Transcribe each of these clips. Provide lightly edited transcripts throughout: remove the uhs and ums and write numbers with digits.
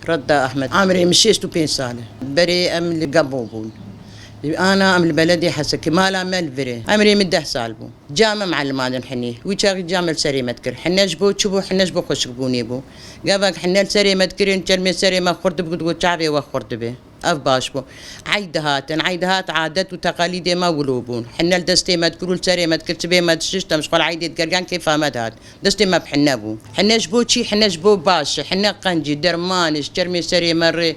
رضا أحمد عمري مش 56 سنة بري أم اللي قبوبون أنا أم البلدي حسك ما لا مال فري عمري مده سالبو جامع معلم هذا حني ويشاغ جامع سري مذكر حنا جبو تشبو حنا جبو خوش بوني بو قابك حنا سري مذكرين كلمة سري ما خرد بقول شعبي وخرد به أف باشبو عيدهات عادات وتقاليد ما ولوبون حنا الدستي ما تقولوا سري ما تكتب به ما تشش تمشغل عيدة قرقان كيف مدهات دستي ما بحنا بو حنا جبو شي حنا جبو باش حنا قنجي درمانش كلمة سري مري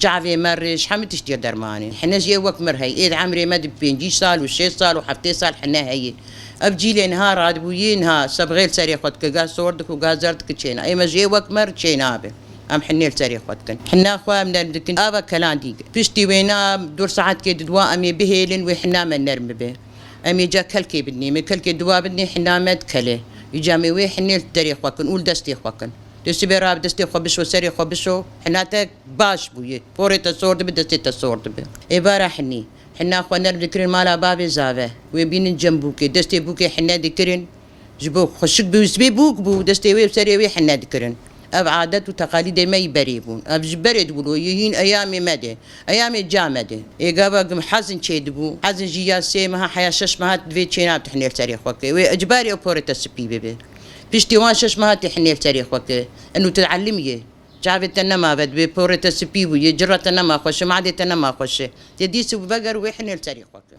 شعبي مريش حمتش دير درماني حنا جي وقت مرهي إيد عمري ما دبين جي سال وشي سال وحفتي سال حنا هي أبجي لي نهار عاد بوينها سبغيل سري خدك قا صوردك وقا زرتك تشينا أي ما جي وقت مر تشينا به أم حنيل سري خدكن حنا أخوة من الدكن أبا كلام ديك بشتي وينا دور ساعات كي دوا أمي بهيلن وحنا ما نرم به أمي جا كلكي بدني من كلكي دوا بدني حنا ما تكله يجامي وي حنيل تاريخ وكن قول دستي خدكن دستي براب دستي خبشو سري خبشو حنا تك باش بويه فوري تصورد بدستي تصورد به إبارة حني حنا أخوة نرم ذكرين مالا بابي زاوه وبين جنبوكي دستي بوكي حنا ذكرين جبو خشك بوسبي بوك بو دستي وي سري وي حنا ذكرين أب عادات وتقاليد ما يبريبون أب جبرد بقولوا يهين أيامي مدى أيامي جامدة إجابة حزن شيدبو حزن جياسي مها حياة شش مهات في تشينا بتحني التاريخ وكي وإجباري أبورة السبي ببي بيشتوان شش مهات تحني التاريخ وكي إنه تتعلميه جابت ما بد ببورة السبي ويجرت ما خوش ما عادت ما خوش تديس وبقر ويحني التاريخ وكي